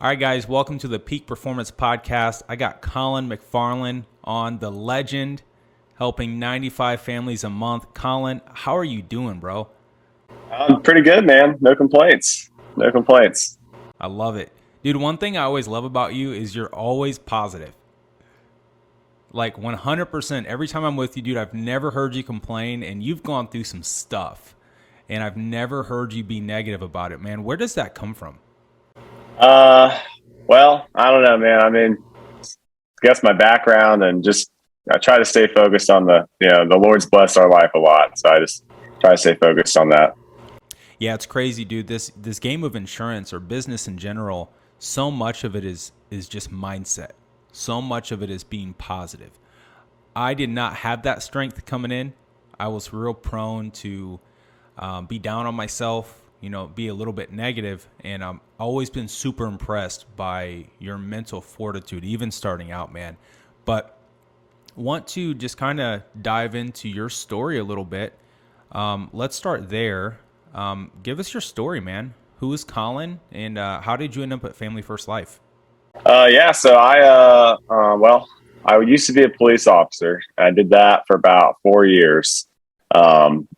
All right, guys, welcome to the Peak Performance Podcast. I got Collin McFarland on, the legend, helping 95 families a month. Collin, how are you doing, bro? I'm pretty good, man. No complaints. No complaints. I love it. Dude, one thing I always love about you is you're always positive. Like 100%. Every time I'm with you, dude, I've never heard you complain, and you've gone through some stuff, and I've never heard you be negative about it, man. Where does that come from? Well, I don't know, man. I mean, I guess my background and just I try to stay focused on the Lord's blessed our life a lot. So I just try to stay focused on that. Yeah, it's crazy, dude. This game of insurance or business in general, so much of it is just mindset. So much of it is being positive. I did not have that strength coming in. I was real prone to be down on myself, be a little bit negative, and I've always been super impressed by your mental fortitude, even starting out, man. But want to just kind of dive into your story a little bit. Let's start there. Give us your story, man. Who is Collin, and how did you end up at Family First Life? So I used to be a police officer. I did that for about 4 years.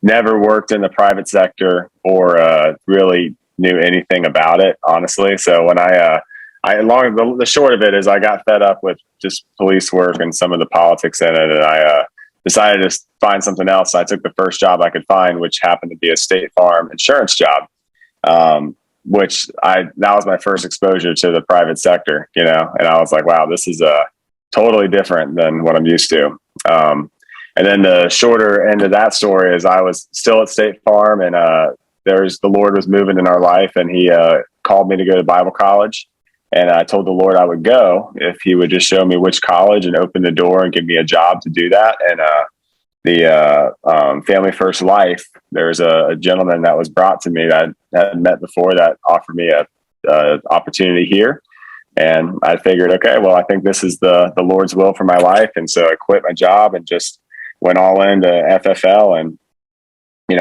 Never worked in the private sector or really knew anything about it, honestly. So when the short of it is I got fed up with just police work and some of the politics in it, and I decided to find something else. I took the first job I could find, which happened to be a State Farm insurance job. That was my first exposure to the private sector, and I was like, wow, this is totally different than what I'm used to. And then the shorter end of that story is I was still at State Farm, and the Lord was moving in our life, and he called me to go to Bible college. And I told the Lord I would go if he would just show me which college and open the door and give me a job to do that. And the Family First Life, there's a gentleman that was brought to me that I hadn't met before that offered me a opportunity here. And I figured, okay, well, I think this is the Lord's will for my life. And so I quit my job and just went all into FFL. And,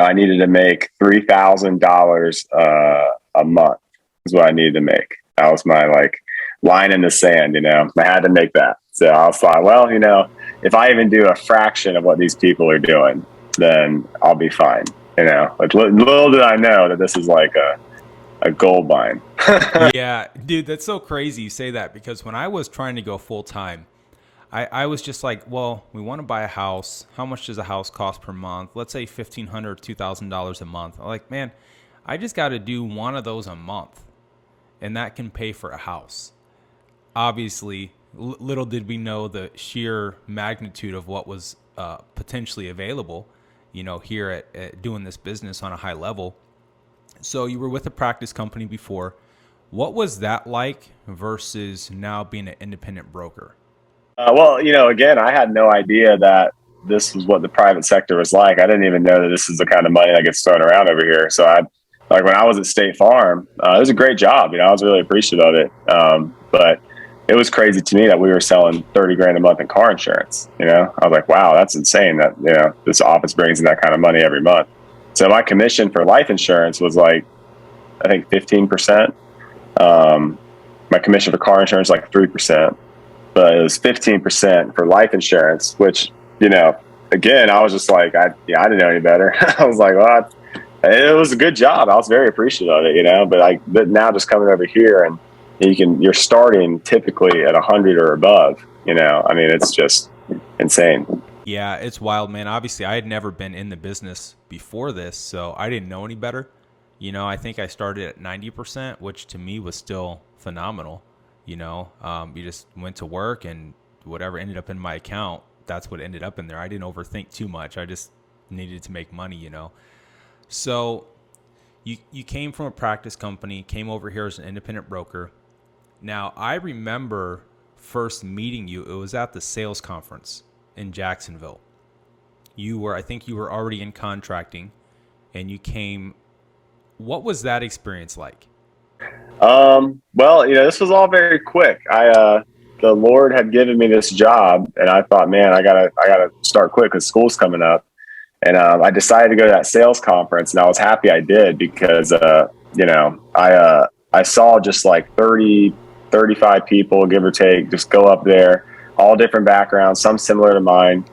I needed to make $3,000 a month is what I needed to make. That was my line in the sand, I had to make that. So I was like, well, if I even do a fraction of what these people are doing, then I'll be fine. Little did I know that this is like a gold mine. Yeah, dude, that's so crazy you say that, because when I was trying to go full time, I was just like, well, we want to buy a house. How much does a house cost per month? Let's say $1,500, $2,000 a month. I'm like, man, I just got to do one of those a month, and that can pay for a house. Obviously, little did we know the sheer magnitude of what was potentially available, here at doing this business on a high level. So you were with a practice company before. What was that like versus now being an independent broker? Again, I had no idea that this was what the private sector was like. I didn't even know that this is the kind of money that gets thrown around over here. So when I was at State Farm, it was a great job. I was really appreciative of it. But it was crazy to me that we were selling $30,000 a month in car insurance. I was like, wow, that's insane that, this office brings in that kind of money every month. So my commission for life insurance was I think 15%. My commission for car insurance, 3%, but it was 15% for life insurance, which, again, I was just like, I didn't know any better. I was like, well, it was a good job. I was very appreciative of it, but now just coming over here and you're starting typically at 100 or above, it's just insane. Yeah, it's wild, man. Obviously, I had never been in the business before this, so I didn't know any better. I think I started at 90%, which to me was still phenomenal. You just went to work, and whatever ended up in my account, that's what ended up in there. I didn't overthink too much. I just needed to make money, So you came from a practice company, came over here as an independent broker. Now, I remember first meeting you. It was at the sales conference in Jacksonville. I think you were already in contracting, and you came. What was that experience like? This was all very quick. The Lord had given me this job, and I thought, man, I gotta start quick because school's coming up. And I decided to go to that sales conference, and I was happy I did because I saw just 30 35 people, give or take, just go up there, all different backgrounds, some similar to mine,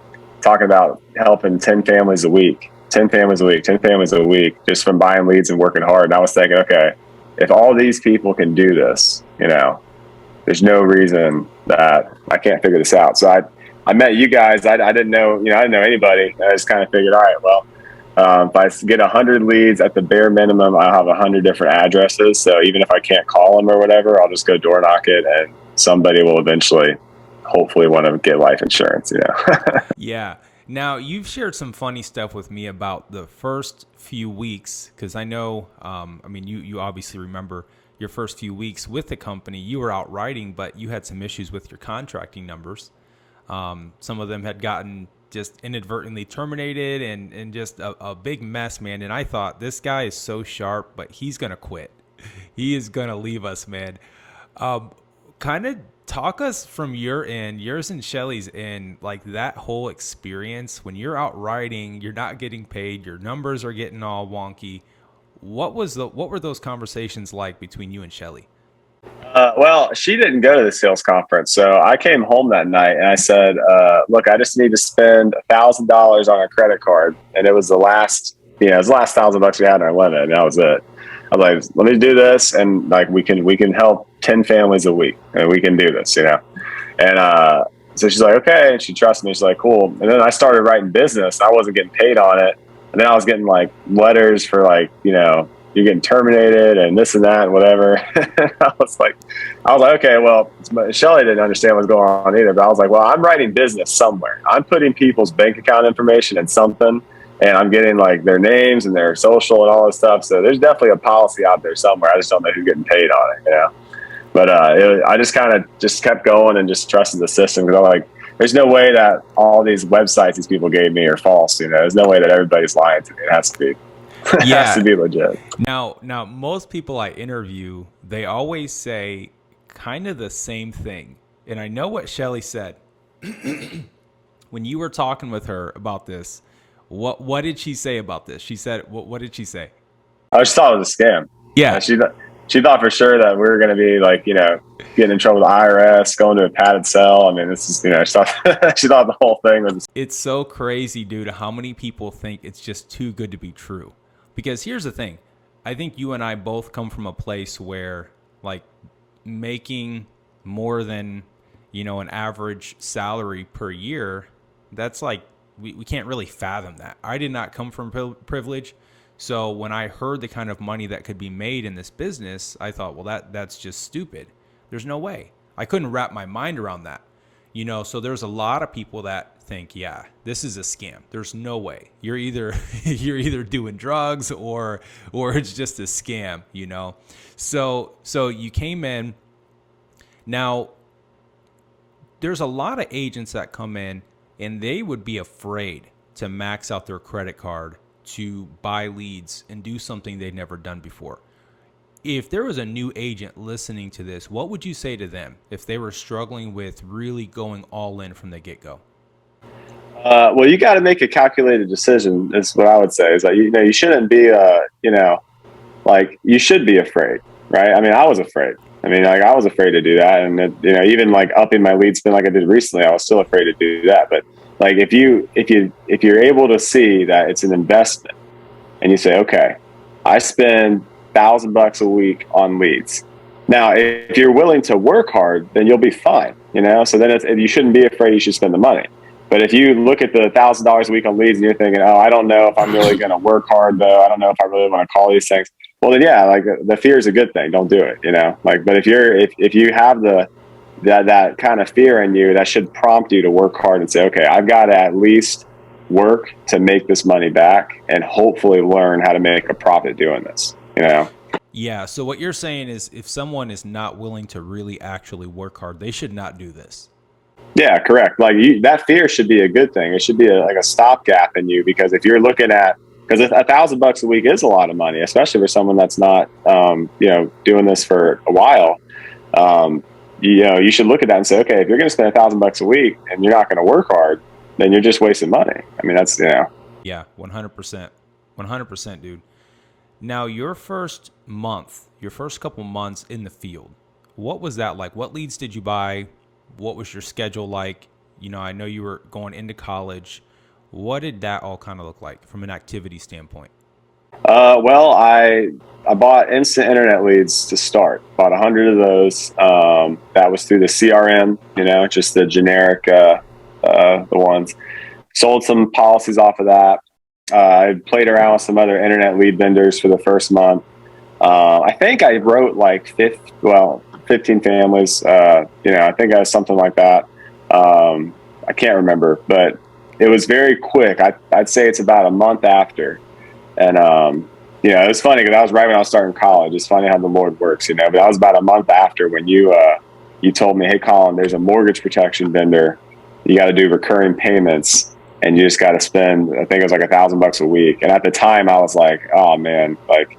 talking about helping 10 families a week, 10 families a week, 10 families a week, just from buying leads and working hard. And I was thinking, okay, if all these people can do this, there's no reason that I can't figure this out. So I met you guys. I didn't know, I didn't know anybody. I just kind of figured, all right, well, if I get 100 leads at the bare minimum, I'll have 100 different addresses. So even if I can't call them or whatever, I'll just go door knock it, and somebody will eventually, hopefully, want to get life insurance. Yeah. Now, you've shared some funny stuff with me about the first few weeks, because I know, you obviously remember your first few weeks with the company. You were out writing, but you had some issues with your contracting numbers. Some of them had gotten just inadvertently terminated and just a big mess, man. And I thought, this guy is so sharp, but he's going to quit. He is going to leave us, man. Kind of talk us from your end, yours and Shelly's end, like that whole experience when you're out riding, you're not getting paid, your numbers are getting all wonky. What were those conversations like between you and Shelly? Well, she didn't go to the sales conference. So I came home that night and I said, look, I just need to spend $1,000 on a credit card. And it was the last $1,000 we had in our limit. And that was it. I was like, let me do this. And like, we can help 10 families a week and we can do this, And, so she's like, okay. And she trusts me. She's like, cool. And then I started writing business. I wasn't getting paid on it. And then I was getting like letters for like, you're getting terminated and this and that and whatever. I was like, okay, well, Shelly didn't understand what's going on either, but I was like, well, I'm writing business somewhere. I'm putting people's bank account information in something, and I'm getting like their names and their social and all this stuff. So there's definitely a policy out there somewhere. I just don't know who's getting paid on it, But I just kind of just kept going and just trusted the system, because I'm like, there's no way that all these websites these people gave me are false. There's no way that everybody's lying to me. It has to be. It has to be legit. Now, most people I interview, they always say kind of the same thing. And I know what Shelly said. When you were talking with her about this, what did she say about this? She said, what did she say? I just thought it was a scam. Yeah. She thought for sure that we were going to be like, getting in trouble with the IRS, going to a padded cell. I mean, this is, she thought the whole thing was. It's so crazy, dude, how many people think it's just too good to be true. Because here's the thing. I think you and I both come from a place where, like, making more than, an average salary per year, that's like, we can't really fathom that. I did not come from privilege. So when I heard the kind of money that could be made in this business, I thought, well, that's just stupid. There's no way. I couldn't wrap my mind around that. So there's a lot of people that think, yeah, this is a scam. There's no way. You're either doing drugs or it's just a scam, So you came in. Now, there's a lot of agents that come in and they would be afraid to max out their credit card to buy leads and do something they'd never done before. If there was a new agent listening to this, what would you say to them if they were struggling with really going all in from the get-go? Well, you got to make a calculated decision. Is what I would say. Is that you shouldn't be like you should be afraid, right? I mean, I was afraid. I was afraid to do that, and even like upping my lead spend like I did recently, I was still afraid to do that. But like if you're able to see that it's an investment, and you say, okay, I spend $1,000 a week on leads. Now, if you're willing to work hard, then you'll be fine. So then you shouldn't be afraid. You should spend the money. But if you look at the $1,000 a week on leads and you're thinking, oh, I don't know if I'm really going to work hard though. I don't know if I really want to call these things. Well, then yeah, like the fear is a good thing. Don't do it. But if you have that kind of fear in you, that should prompt you to work hard and say, okay, I've got to at least work to make this money back and hopefully learn how to make a profit doing this. Yeah. So what you're saying is if someone is not willing to really actually work hard, they should not do this. Yeah, correct. Like that fear should be a good thing. It should be like a stopgap in you, because if you're looking at, because $1,000 a week is a lot of money, especially for someone that's not, doing this for a while. You should look at that and say, okay, if you're going to spend $1,000 a week and you're not going to work hard, then you're just wasting money. I mean, that's, Yeah, 100%. 100%, dude. Now, your first couple months in the field, What was that like? What leads did you buy? What was your schedule like? I know you were going into college. What did that all kind of look like from an activity standpoint? Well, I bought instant internet leads to start. Bought 100 of those. That was through the CRM, just the generic the ones. Sold some policies off of that. I played around with some other internet lead vendors for the first month. I think I wrote like 15 families. I think I was something like that. I can't remember, but it was very quick. I'd say it's about a month after. And, it was funny because I was right when I was starting college. It's funny how the Lord works, but that was about a month after when you told me, hey, Collin, there's a mortgage protection vendor. You got to do recurring payments and you just got to spend, I think it was like $1,000 a week. And at the time I was like, oh man, like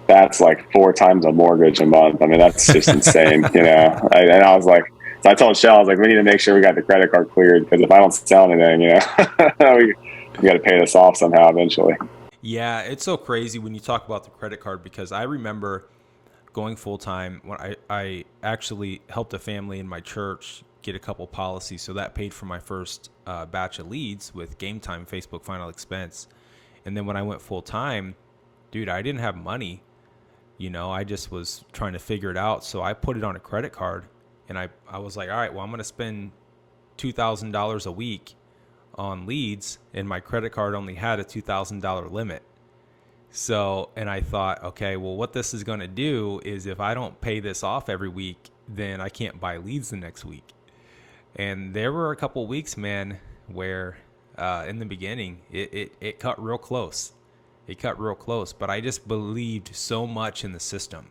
that's like 4 times a mortgage a month. I mean, that's just insane, and I was like, so I told Shell, I was like, we need to make sure we got the credit card cleared because if I don't sell anything, we got to pay this off somehow eventually. Yeah, it's so crazy when you talk about the credit card because I remember going full time when I actually helped a family in my church get a couple policies. So that paid for my first batch of leads with Game Time, Facebook Final Expense. And then when I went full time, dude, I didn't have money. I just was trying to figure it out. So I put it on a credit card and I was like, all right, well, I'm going to spend $2,000 a week on leads, and my credit card only had a $2,000 limit. So, and I thought, okay, well, what this is going to do is if I don't pay this off every week, then I can't buy leads the next week. And there were a couple weeks, man, where in the beginning it cut real close. It cut real close, but I just believed so much in the system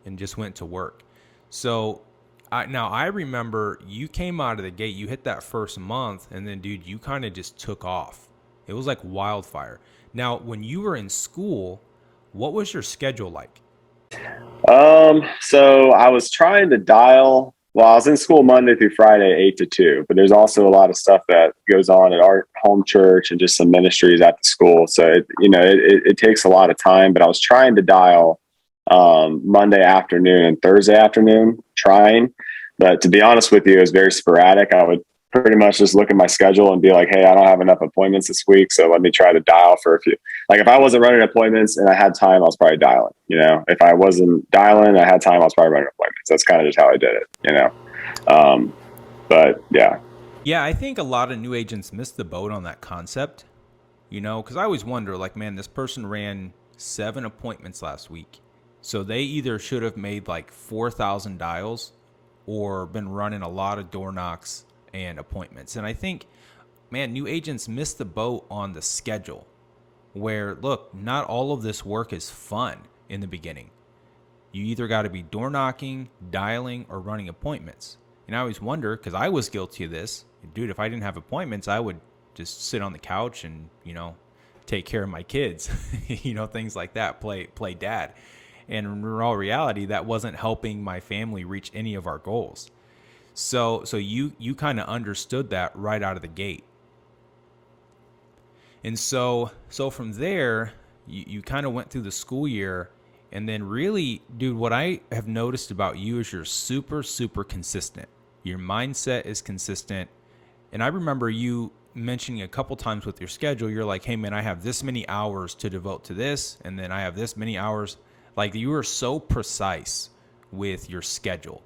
and just went to work. So now I remember you came out of the gate, you hit that first month, and then, dude, you kind of just took off. It was like wildfire. Now, when you were in school, what was your schedule like? So I was trying to dial. Well, I was in school Monday through Friday, 8 to 2, but there's also a lot of stuff that goes on at our home church and just some ministries at the school. So it takes a lot of time, but I was trying to dial Monday afternoon and Thursday afternoon trying, but to be honest with you, it was very sporadic. I would pretty much just look at my schedule and be like, hey, I don't have enough appointments this week, so let me try to dial for a few. Like if I wasn't running appointments and I had time, I was probably dialing. If I wasn't dialing, I had time, I was probably running appointments. That's kind of just how I did it. But Yeah, I think a lot of new agents miss the boat on that concept, because I always wonder, like, man, this person ran 7 appointments last week. So they either should have made like 4,000 dials or been running a lot of door knocks and appointments. And I think, man, new agents miss the boat on the schedule where, look, not all of this work is fun in the beginning. You either got to be door knocking, dialing, or running appointments. And I always wonder, because I was guilty of this, dude, if I didn't have appointments, I would just sit on the couch and, take care of my kids, things like that, play dad. And in all reality, that wasn't helping my family reach any of our goals. So you kind of understood that right out of the gate. And so from there, you kind of went through the school year. And then really, dude, what I have noticed about you is you're super, super consistent. Your mindset is consistent. And I remember you mentioning a couple times with your schedule, you're like, hey, man, I have this many hours to devote to this. And then I have this many hours. Like, you are so precise with your schedule.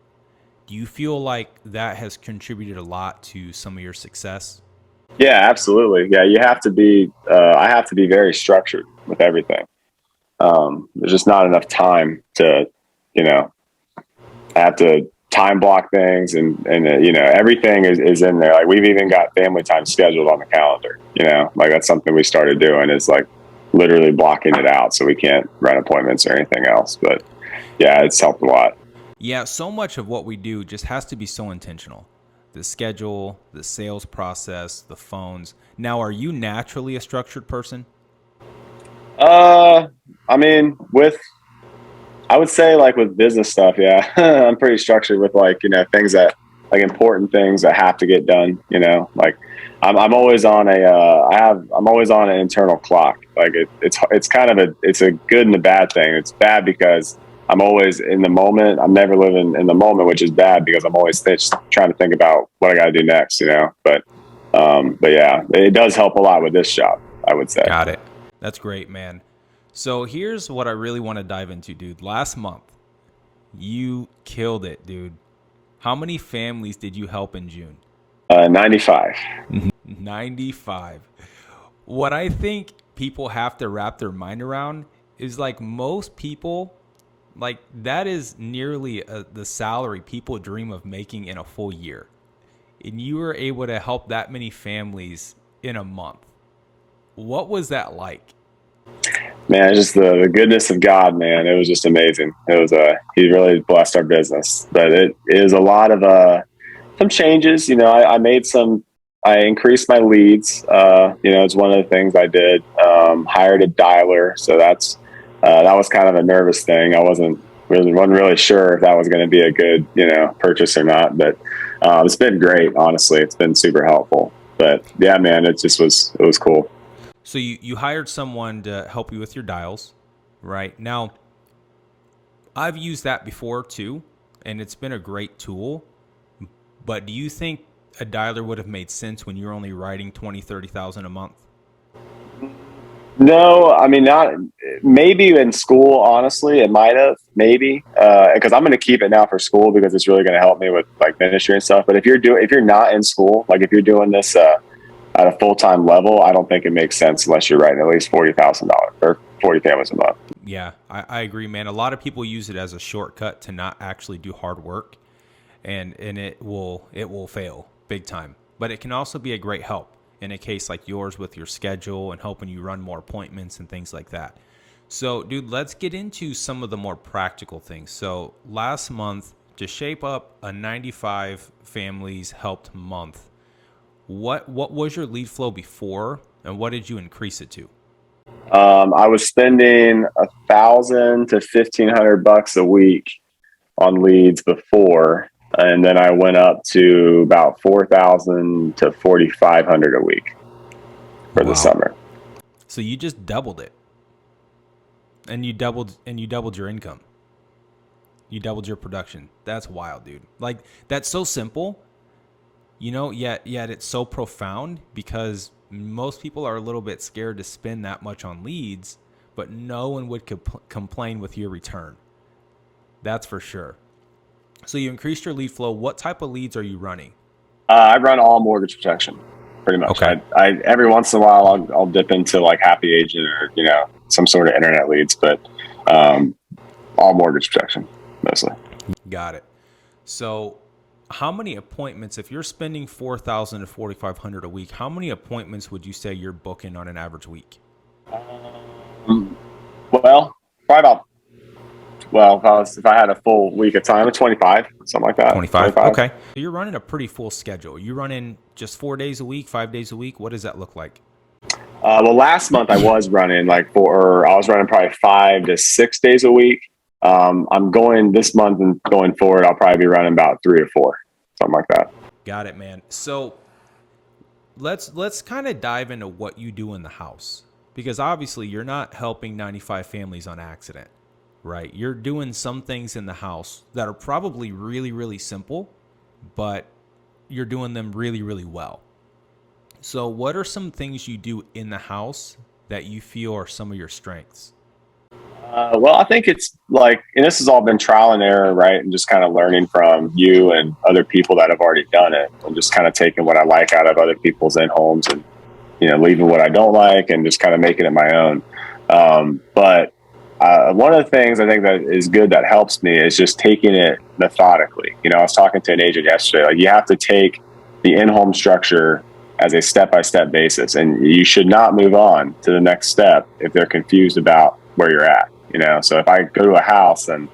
Do you feel like that has contributed a lot to some of your success? Yeah, absolutely. Yeah, you have to be. I have to be very structured with everything. There's just not enough time to, I have to time block things and everything is in there. Like we've even got family time scheduled on the calendar. Like that's something we started doing is like literally blocking it out so we can't run appointments or anything else. But yeah, it's helped a lot. Yeah, so much of what we do just has to be so intentional. The schedule, the sales process, the phones. Now, are you naturally a structured person? I mean, I would say like with business stuff, yeah, I'm pretty structured with like, things that like important things that have to get done, like I'm always on I'm always on an internal clock. Like it's kind of it's a good and a bad thing. It's bad because I'm always in the moment. I'm never living in the moment, which is bad because I'm always trying to think about what I got to do next, you know. But yeah, it does help a lot with this job, I would say. Got it. That's great, man. So here's what I really want to dive into, dude. Last month, you killed it, dude. How many families did you help in June? 95. 95. What I think people have to wrap their mind around is like most people, like that is nearly the salary people dream of making in a full year. And you were able to help that many families in a month. What was that like? Man, just the goodness of God, man. It was just amazing. It was he really blessed our business, but it is a lot of some changes. You know, I increased my leads. You know, it's one of the things I did. Hired a dialer, so that was kind of a nervous thing. I wasn't really sure if that was going to be a good, you know, purchase or not. But it's been great, honestly. It's been super helpful. But yeah, man, it was cool. So you hired someone to help you with your dials, right? Now, I've used that before too, and it's been a great tool. But do you think a dialer would have made sense when you're only writing 20, 30,000 a month? No, I mean, not maybe in school, honestly, it might have, maybe, because I'm going to keep it now for school because it's really going to help me with like ministry and stuff. But if you're not in school, like if you're doing this at a full-time level, I don't think it makes sense unless you're writing at least $40,000 or 40 families a month. Yeah, I agree, man. A lot of people use it as a shortcut to not actually do hard work, and it will fail big time. But it can also be a great help in a case like yours with your schedule and helping you run more appointments and things like that. So, dude, let's get into some of the more practical things. So, last month, to shape up a 95 families helped month, what was your lead flow before, and what did you increase it to? I was spending $1,000 to $1,500 a week on leads before, and then I went up to about 4,000 to 4,500 a week for the summer. So you just doubled it, and you doubled your income. You doubled your production. That's wild, dude. Like, that's so simple, you know, yet it's so profound because most people are a little bit scared to spend that much on leads, but no one would complain with your return. That's for sure. So you increased your lead flow. What type of leads are you running? I run all mortgage protection, pretty much. Okay. I every once in a while I'll dip into like Happy Agent or, you know, some sort of internet leads, but all mortgage protection mostly. Got it. So how many appointments, if you're spending 4,000 to 4,500 a week, how many appointments would you say you're booking on an average week? Well, probably about, if I had a full week of time, 25, something like that. 25. Okay. So you're running a pretty full schedule. You running just 4 days a week, 5 days a week? What does that look like? Well, last month I was running I was running probably 5 to 6 days a week. I'm going this month and going forward, I'll probably be running about 3 or 4, something like that. Got it, man. So let's kind of dive into what you do in the house, because obviously you're not helping 95 families on accident, right? You're doing some things in the house that are probably really, really simple, but you're doing them really, really well. So what are some things you do in the house that you feel are some of your strengths? Well, I think it's like, and this has all been trial and error, right? And just kind of learning from you and other people that have already done it, and just kind of taking what I like out of other people's in-homes and, you know, leaving what I don't like and just kind of making it my own. But one of the things I think that is good that helps me is just taking it methodically. You know, I was talking to an agent yesterday, like you have to take the in-home structure as a step-by-step basis, and you should not move on to the next step if they're confused about where you're at. You know, so if I go to a house and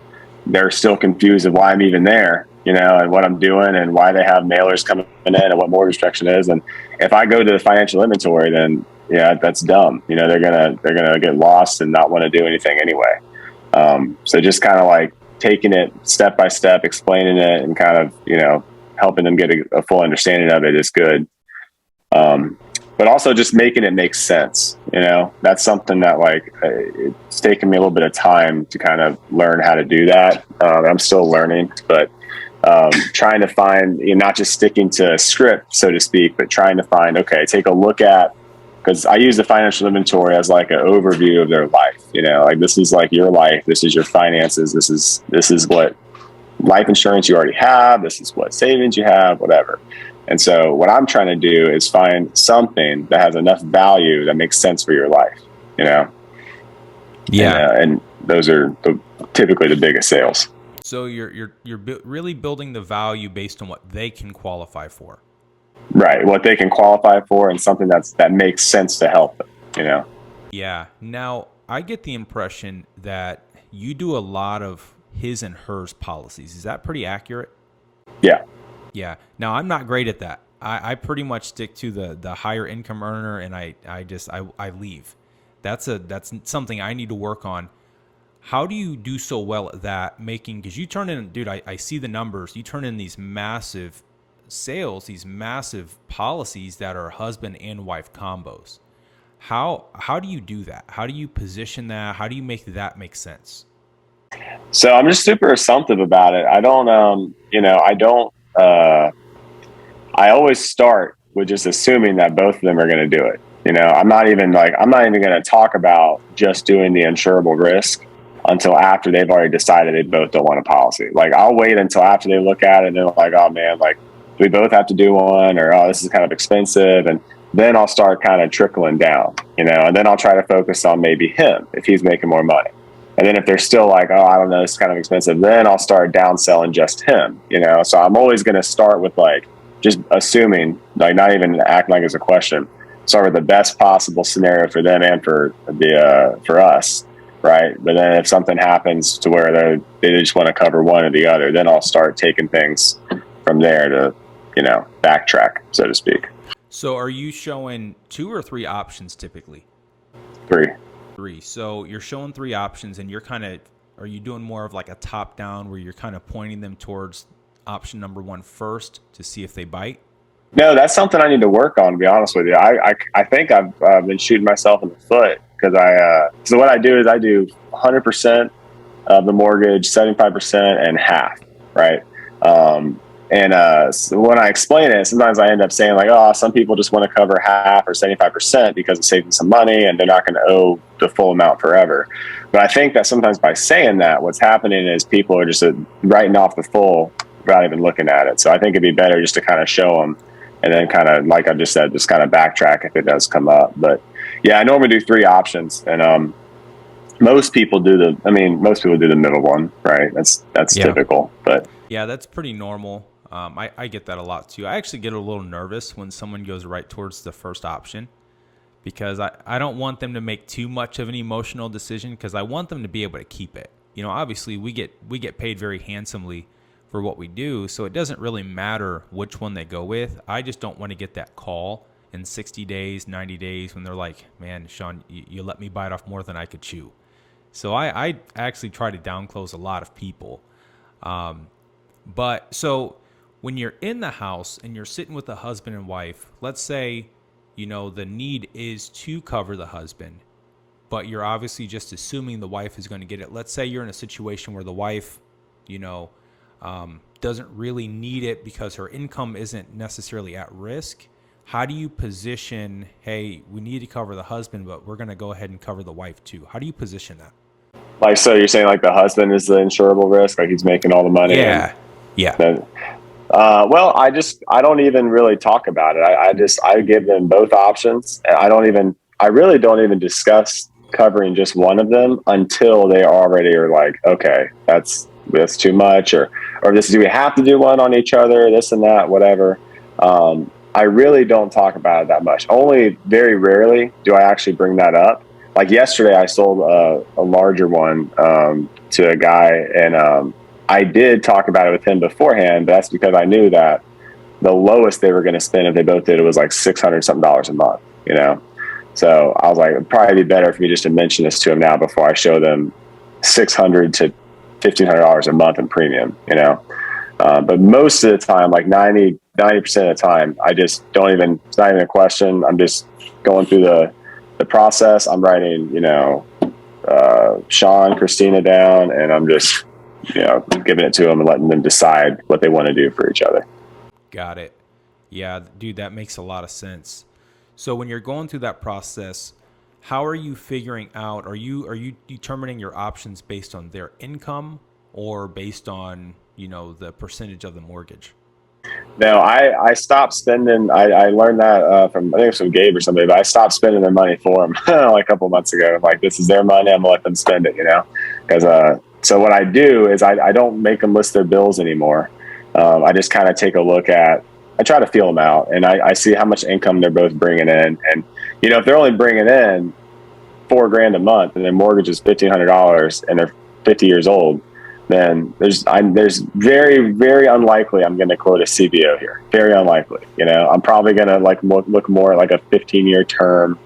they're still confused of why I'm even there, you know, and what I'm doing and why they have mailers coming in and what mortgage protection is, and if I go to the financial inventory, then yeah, that's dumb. You know, they're gonna get lost and not want to do anything anyway. So just kind of like taking it step by step, explaining it, and kind of, you know, helping them get a full understanding of it is good. but also just making it make sense. That's something that like it's taken me a little bit of time to kind of learn how to do that. I'm still learning, but trying to find, not just sticking to a script, so to speak, but trying to find, okay, take a look at, because I use the financial inventory as like an overview of their life. Like this is like your life, this is your finances, this is what life insurance you already have, this is what savings you have, whatever. And so what I'm trying to do is find something that has enough value that makes sense for your life, Yeah. And those are typically the biggest sales. So you're really building the value based on what they can qualify for. Right. What they can qualify for, and something that makes sense to help them, Yeah. Now, I get the impression that you do a lot of his and hers policies. Is that pretty accurate? Yeah. Yeah. Now, I'm not great at that. I pretty much stick to the higher income earner, and I leave. That's something I need to work on. How do you do so well at that, because you turn in, dude, I see the numbers. You turn in these massive sales, these massive policies that are husband and wife combos. How do you do that? How do you position that? How do you make that make sense? So I'm just super assumptive about it. I don't, I always start with just assuming that both of them are going to do it. I'm not even going to talk about just doing the insurable risk until after they've already decided they both don't want a policy. Like I'll wait until after they look at it and they're like, oh man, like do we both have to do one, or, oh, this is kind of expensive. And then I'll start kind of trickling down, and then I'll try to focus on maybe him if he's making more money. And then if they're still like, oh, I don't know, it's kind of expensive, then I'll start downselling just him, So I'm always going to start with like, just assuming, like not even acting like it's a question, start with the best possible scenario for them and for us. Right. But then if something happens to where they just want to cover one or the other, then I'll start taking things from there to, backtrack, so to speak. So are you showing 2 or 3 options typically? 3. So you're showing 3 options, and are you doing more of like a top down where you're kind of pointing them towards option number 1 first to see if they bite? No, that's something I need to work on, to be honest with you. I think I've been shooting myself in the foot, because so what I do is I do 100% of the mortgage, 75% and half, right? So when I explain it, sometimes I end up saying like, oh, some people just want to cover half or 75% because it's saving some money and they're not going to owe the full amount forever. But I think that sometimes by saying that, what's happening is people are just writing off the full without even looking at it. So I think it'd be better just to kind of show them, and then kind of, like I just said, just kind of backtrack if it does come up. But yeah, I normally do 3 options, and most people do the middle one, right? That's typical. But yeah, that's pretty normal. I get that a lot too. I actually get a little nervous when someone goes right towards the first option, because I don't want them to make too much of an emotional decision, because I want them to be able to keep it. Obviously we get paid very handsomely for what we do, so it doesn't really matter which one they go with. I just don't want to get that call in 60 days, 90 days when they're like, man, Sean, you let me bite off more than I could chew. So I actually try to downclose a lot of people. But so when you're in the house and you're sitting with a husband and wife, let's say, the need is to cover the husband, but you're obviously just assuming the wife is going to get it. Let's say you're in a situation where the wife, doesn't really need it because her income isn't necessarily at risk. How do you position, hey, we need to cover the husband, but we're going to go ahead and cover the wife too? How do you position that? like, so you're saying like the husband is the insurable risk, like he's making all the money? Yeah. Then, well, I don't even really talk about it. I give them both options. And I really don't even discuss covering just one of them until they already are like, okay, that's too much, or do we have to do one on each other, this and that, whatever. I really don't talk about it that much. Only very rarely do I actually bring that up. Like yesterday, I sold a larger one to a guy, and I did talk about it with him beforehand, but that's because I knew that the lowest they were going to spend if they both did it was like $600 something a month, So I was like, it'd probably be better for me just to mention this to them now before I show them $600 to $1,500 a month in premium, But most of the time, like 95% 90% of the time. I just don't even, it's not even a question. I'm just going through the process. I'm writing, Sean, Christina down, and I'm just, giving it to them and letting them decide what they want to do for each other. Got it. Yeah, dude, that makes a lot of sense. So when you're going through that process, how are you figuring out, are you determining your options based on their income or based on, the percentage of the mortgage? No, I stopped spending. I learned that from, I think it was from Gabe or somebody, but I stopped spending their money for them like a couple of months ago. Like, this is their money. I'm gonna let them spend it, because, so what I do is I don't make them list their bills anymore. I just kind of take a look at, I try to feel them out, and I see how much income they're both bringing in. And, if they're only bringing in $4,000 a month and their mortgage is $1,500 and they're 50 years old, then there's very, very unlikely I'm going to quote a CBO here. Very unlikely. I'm probably going to look more like a 15-year term,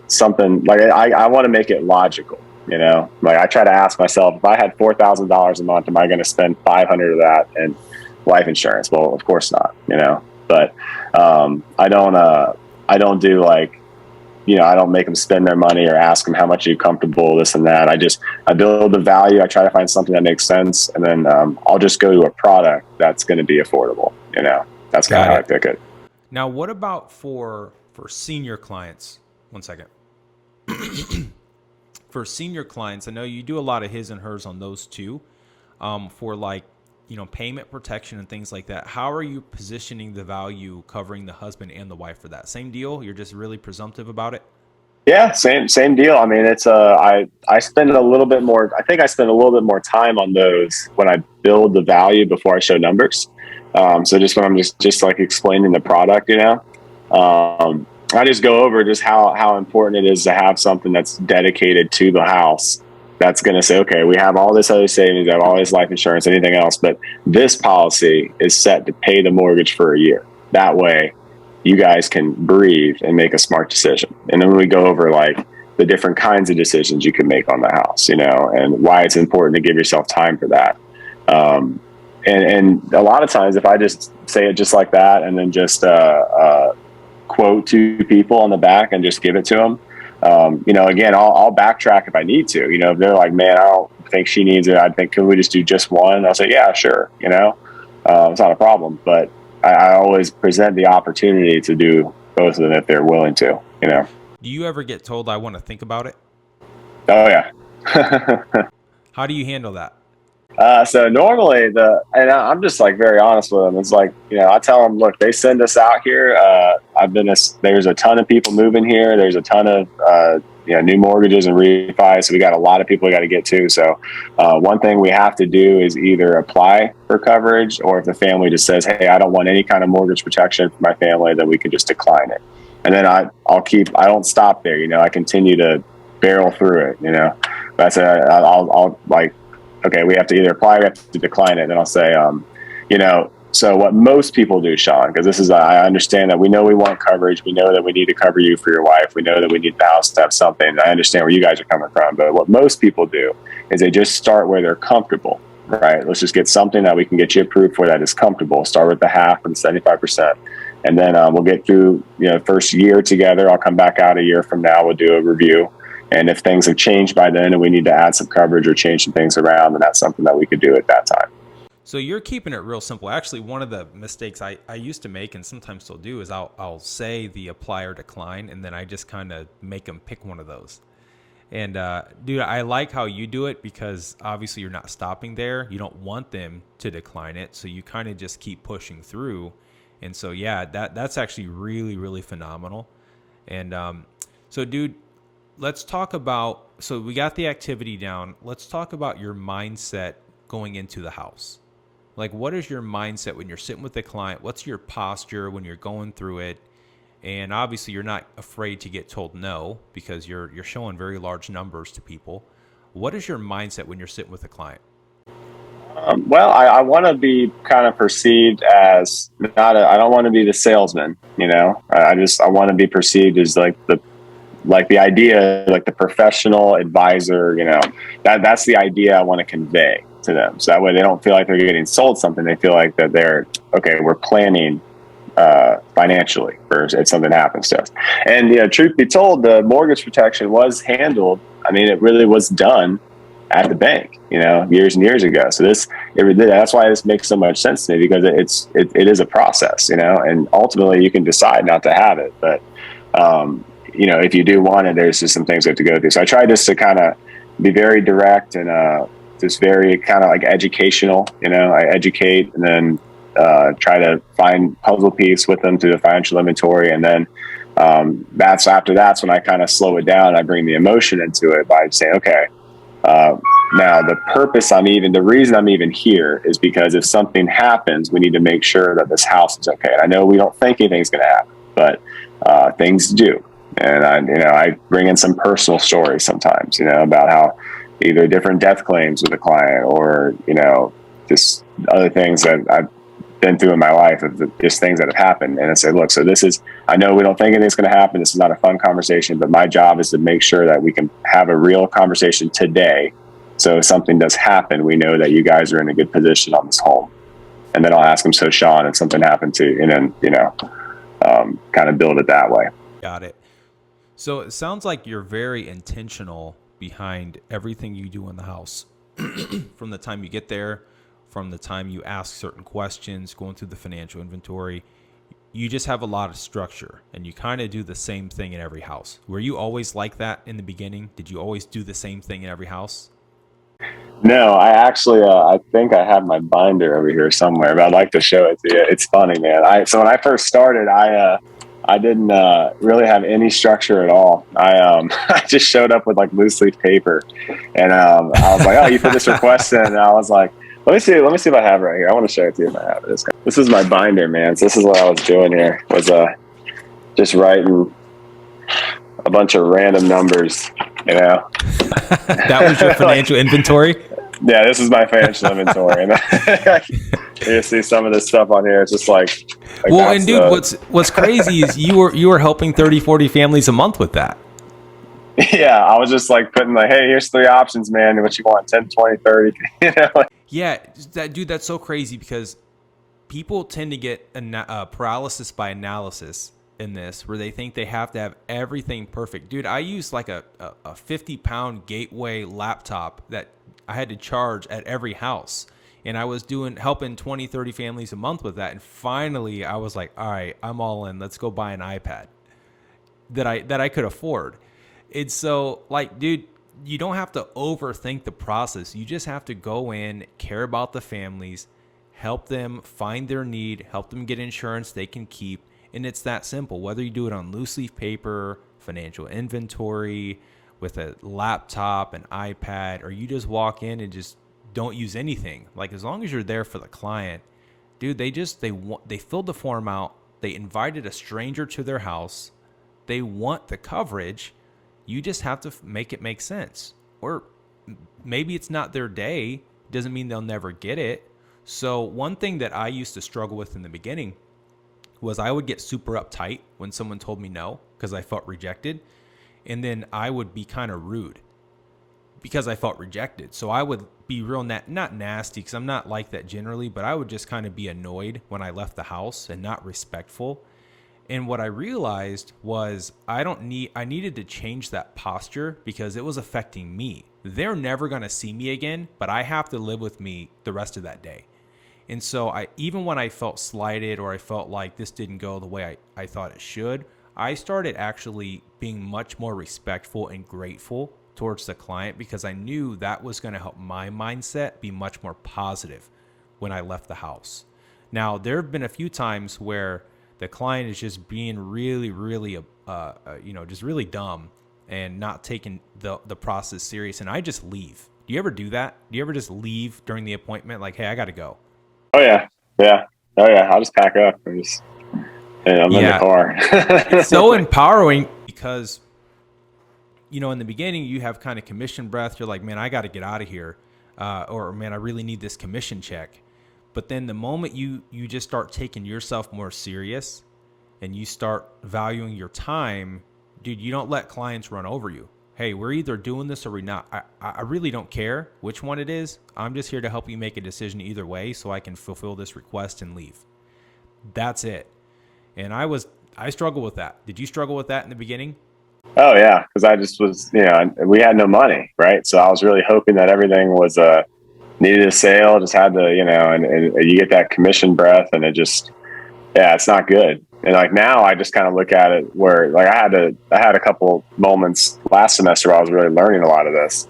something like I want to make it logical. Like, I try to ask myself, if I had $4,000 a month, am I going to spend 500 of that in life insurance? Well, of course not. But I don't do like, I don't make them spend their money or ask them how much are you comfortable, this and that. I build the value. I try to find something that makes sense, and then I'll just go to a product that's going to be affordable. That's kind of how I pick it. Now, what about for senior clients? One second. For senior clients, I know you do a lot of his and hers on those too. For payment protection and things like that. How are you positioning the value covering the husband and the wife for that? Same deal? You're just really presumptive about it? Yeah, same deal. I mean, it's I spend a little bit more. I think I spend a little bit more time on those when I build the value before I show numbers. So just when I'm just like explaining the product, I just go over just how important it is to have something that's dedicated to the house. That's going to say, okay, we have all this other savings, we have all this life insurance, anything else, but this policy is set to pay the mortgage for a year. That way, you guys can breathe and make a smart decision. And then we go over like the different kinds of decisions you can make on the house, and why it's important to give yourself time for that. And a lot of times, if I just say it just like that, and then just quote two people on the back and just give it to them. Again, I'll backtrack if I need to. If they're like, man, I don't think she needs it, I think, can we just do just one? I'll say, yeah, sure. It's not a problem. But I always present the opportunity to do both of them if they're willing to. Do you ever get told, I want to think about it? Oh, yeah. How do you handle that? So normally and I'm just like very honest with them. It's like, I tell them, look, they send us out here. There's a ton of people moving here. There's a ton of, new mortgages and refis. So we got a lot of people we got to get to. So, one thing we have to do is either apply for coverage, or if the family just says, hey, I don't want any kind of mortgage protection for my family, then we can just decline it. And then I don't stop there. I continue to barrel through it, That's I'll like, okay, we have to either apply or we have to decline it. And then I'll say, so what most people do, Sean, because this is, I understand that we know we want coverage. We know that we need to cover you for your wife. We know that we need the house to have something. I understand where you guys are coming from. But what most people do is they just start where they're comfortable, right? Let's just get something that we can get you approved for that is comfortable. Start with the half and 75%. And then we'll get through, first year together. I'll come back out a year from now. We'll do a review. And if things have changed by then and we need to add some coverage or change some things around, then that's something that we could do at that time. So you're keeping it real simple. Actually, one of the mistakes I used to make and sometimes still do is I'll say the apply or decline, and then I just kind of make them pick one of those. And dude, I like how you do it because obviously you're not stopping there. You don't want them to decline it, so you kind of just keep pushing through. And so yeah, that's actually really, really phenomenal. And so dude, let's talk about, so we got the activity down. Let's talk about your mindset going into the house. Like, what is your mindset when you're sitting with the client? What's your posture when you're going through it? And obviously you're not afraid to get told no because you're showing very large numbers to people. What is your mindset when you're sitting with a client? Well, I want to be kind of perceived as I don't want to be the salesman, I want to be perceived as like the idea, like the professional advisor, that's the idea I want to convey. to them. So that way they don't feel like they're getting sold something. They feel like that we're planning financially for if something happens to us. And, truth be told, the mortgage protection was handled. I mean, it really was done at the bank, years and years ago. So that's why this makes so much sense to me, because it is a process, and ultimately you can decide not to have it. But, if you do want it, there's just some things we have to go through. So I try just to kind of be very direct and just very kind of like educational, I educate and then try to find puzzle piece with them through the financial inventory. And then that's when I kind of slow it down. I bring the emotion into it by saying, okay, now the reason I'm even here is because if something happens, we need to make sure that this house is okay. And I know we don't think anything's going to happen, but things do. And I bring in some personal stories sometimes, about how either different death claims with a client or, just other things that I've been through in my life of just things that have happened. And I say, look, so I know we don't think anything's going to happen. This is not a fun conversation, but my job is to make sure that we can have a real conversation today. So if something does happen, we know that you guys are in a good position on this home. And then I'll ask them, so Sean, if something happened to you, and then, kind of build it that way. Got it. So it sounds like you're very intentional behind everything you do in the house from the time you get there, from the time you ask certain questions, going through the financial inventory. You just have a lot of structure and you kind of do the same thing in every house. Were you always like that in the beginning? Did you always do the same thing in every house? No, I actually, I think I have my binder over here somewhere, but I'd like to show it to you. It's funny, man. So when I first started, I didn't really have any structure at all. I just showed up with like loose leaf paper, and I was like, "Oh, you put this request in," and I was like, "Let me see if I have it right here. I want to show it to you if I have it." This is my binder, man. So this is what I was doing here. Was just writing a bunch of random numbers, That was your financial inventory? Yeah, this is my financial inventory. And you see some of this stuff on here. It's just like well, and dude, what's crazy is you were helping 30, 40 families a month with that. Yeah, I was just like putting like, hey, here's 3 options, man. What you want, 10, 20, 30. Yeah, that's so crazy because people tend to get paralysis by analysis in this, where they think they have to have everything perfect. Dude, I used like a 50-pound Gateway laptop that I had to charge at every house. And I was helping 20, 30 families a month with that. And finally I was like, all right, I'm all in. Let's go buy an iPad that I could afford. It's so like, dude, you don't have to overthink the process. You just have to go in, care about the families, help them find their need, help them get insurance they can keep. And it's that simple. Whether you do it on loose leaf paper, financial inventory, with a laptop, an iPad, or you just walk in and just don't use anything. Like, as long as you're there for the client, dude, they filled the form out. They invited a stranger to their house. They want the coverage. You just have to make it make sense. Or maybe it's not their day. Doesn't mean they'll never get it. So one thing that I used to struggle with in the beginning was I would get super uptight when someone told me no because I felt rejected. And then I would be kind of rude because I felt rejected. So I would be real, not nasty, because I'm not like that generally, but I would just kind of be annoyed when I left the house and not respectful. And what I realized was I needed to change that posture because it was affecting me. They're never going to see me again, but I have to live with me the rest of that day. And so even when I felt slighted or I felt like this didn't go the way I thought it should, I started actually being much more respectful and grateful towards the client because I knew that was going to help my mindset be much more positive when I left the house. Now, there have been a few times where the client is just being really, really, just really dumb and not taking the process serious, and I just leave. Do you ever do that? Do you ever just leave during the appointment? Like, hey, I got to go. Oh yeah. I'll just pack up and I'm in the car. It's so empowering because, in the beginning you have kind of commission breath. You're like, man, I got to get out of here. Or man, I really need this commission check. But then the moment you just start taking yourself more serious and you start valuing your time, dude, you don't let clients run over you. hey, we're either doing this or we're not. I really don't care which one it is. I'm just here to help you make a decision either way so I can fulfill this request and leave. That's it. And I struggle with that. Did you struggle with that in the beginning? Oh yeah, because I just was, we had no money, right? So I was really hoping that everything was needed a sale, just had to, and you get that commission breath, and it just, yeah, it's not good. And like now, I just kind of look at it where like I had a couple moments last semester where I was really learning a lot of this,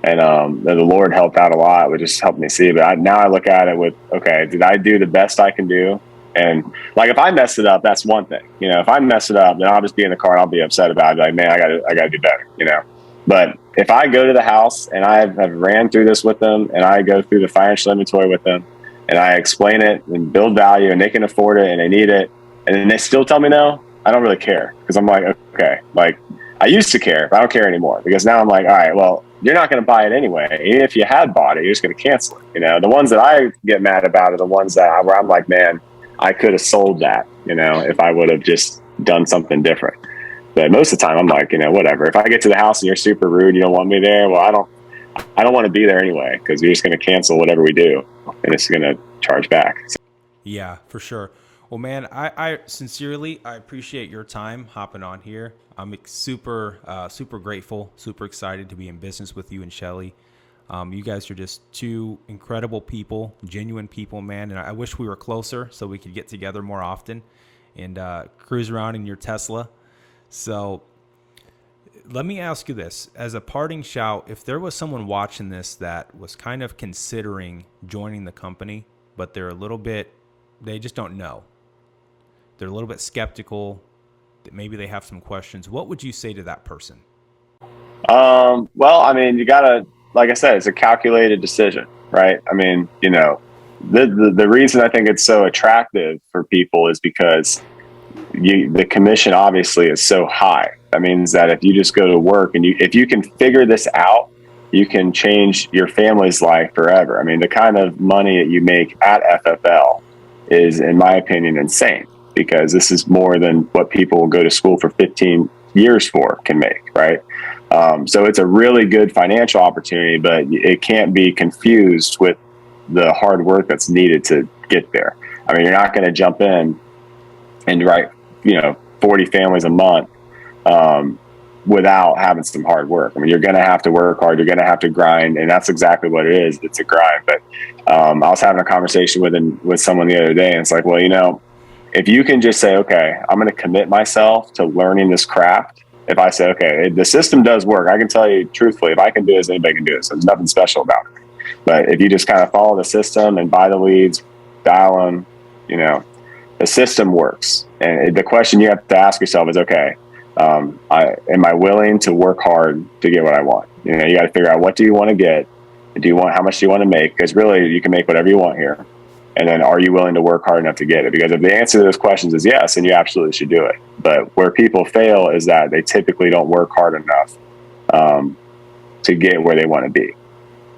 and the Lord helped out a lot, which just helped me see. But now I look at it with, okay, did I do the best I can do? And like if I mess it up, that's one thing. If I mess it up, then I'll just be in the car and I'll be upset about it. Like, man, I gotta do better. But if I go to the house and I have ran through this with them, and I go through the financial inventory with them, and I explain it and build value, and they can afford it and they need it, and then they still tell me no, I don't really care, because I'm like, okay, like I used to care, but I don't care anymore, because now I'm like, all right, well, you're not going to buy it anyway. Even if you had bought it, you're just going to cancel it. The ones that I get mad about are the ones where I'm like, man, I could have sold that, if I would have just done something different. But most of the time I'm like, whatever. If I get to the house and you're super rude, you don't want me there, well, I don't want to be there anyway, because you're just going to cancel whatever we do, and it's going to charge back. Yeah, for sure. Well, man, I sincerely, I appreciate your time hopping on here. I'm super grateful, super excited to be in business with you and Shelly. You guys are just two incredible people, genuine people, man. And I wish we were closer so we could get together more often and cruise around in your Tesla. So let me ask you this. As a parting shout, if there was someone watching this that was kind of considering joining the company, but they just don't know. They're a little bit skeptical, that maybe they have some questions. What would you say to that person? Well, I mean, you gotta, like I said, it's a calculated decision, right? I mean, the reason I think it's so attractive for people is because the commission obviously is so high. That means that if you just go to work and if you can figure this out, you can change your family's life forever. I mean, the kind of money that you make at FFL is, in my opinion, insane, because this is more than what people will go to school for 15 years for can make, right? So it's a really good financial opportunity, but it can't be confused with the hard work that's needed to get there. I mean, you're not going to jump in and write, 40 families a month without having some hard work. I mean, you're going to have to work hard. You're going to have to grind, and that's exactly what it is. It's a grind. But I was having a conversation with someone the other day, and it's like, well, if you can just say, okay, I'm going to commit myself to learning this craft. If I say, okay, the system does work, I can tell you truthfully, if I can do this, anybody can do it. So there's nothing special about it. But if you just kind of follow the system and buy the leads, dial them, the system works. And the question you have to ask yourself is, okay, am I willing to work hard to get what I want? You got to figure out, what do you want to get? How much do you want to make? Because really, you can make whatever you want here. And then, are you willing to work hard enough to get it? Because if the answer to those questions is yes, then you absolutely should do it. But where people fail is that they typically don't work hard enough to get where they want to be.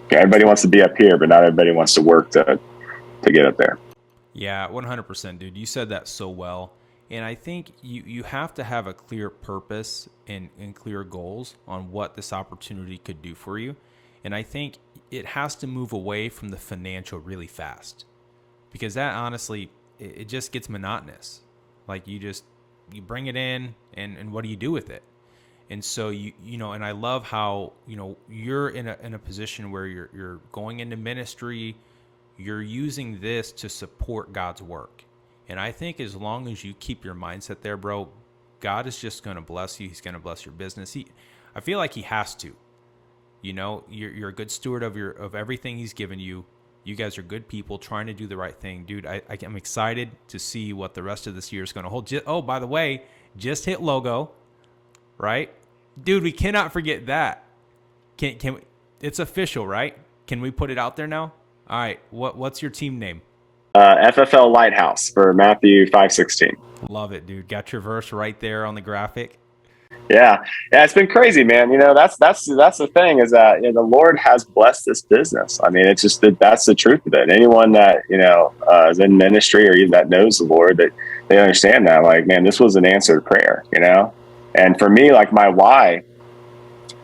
Okay, everybody wants to be up here, but not everybody wants to work to get up there. Yeah, 100%, dude. You said that so well. And I think you have to have a clear purpose and clear goals on what this opportunity could do for you. And I think it has to move away from the financial really fast, because that honestly, it just gets monotonous. Like you bring it in, and what do you do with it? And so and I love how, you're in a position where you're going into ministry, you're using this to support God's work. And I think as long as you keep your mindset there, bro, God is just going to bless you. He's going to bless your business. I feel like he has to. You're a good steward of everything he's given you. You guys are good people trying to do the right thing. Dude, I'm excited to see what the rest of this year is going to hold. Oh, by the way, just hit logo, right? Dude, we cannot forget that. Can we, it's official, right? Can we put it out there now? All right. What's your team name? FFL Lighthouse for Matthew 5:16. Love it, dude. Got your verse right there on the graphic. Yeah, it's been crazy, man. That's the thing, is that the Lord has blessed this business. I mean, it's just that's the truth of it. Anyone that is in ministry or that knows the Lord, that they understand that, like, man, this was an answered prayer. And for me, like, my why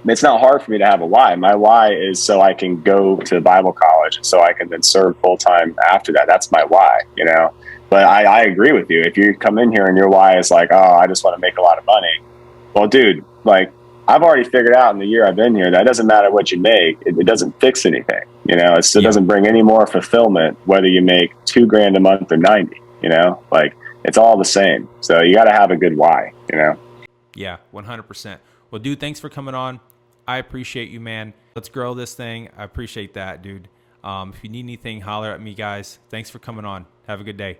it's not hard for me to have a why. My why is so I can go to Bible college and so I can then serve full time after that. That's my why, you know. But I agree with you. If you come in here and your why is like, oh, I just want to make a lot of money. Well, dude, like I've already figured out in the year I've been here that it doesn't matter what you make. It doesn't fix anything. You know, it doesn't bring any more fulfillment whether you make $2,000 a month or 90, you know, like it's all the same. So you got to have a good why, you know? Yeah, 100%. Well, dude, thanks for coming on. I appreciate you, man. Let's grow this thing. I appreciate that, dude. If you need anything, holler at me, guys. Thanks for coming on. Have a good day.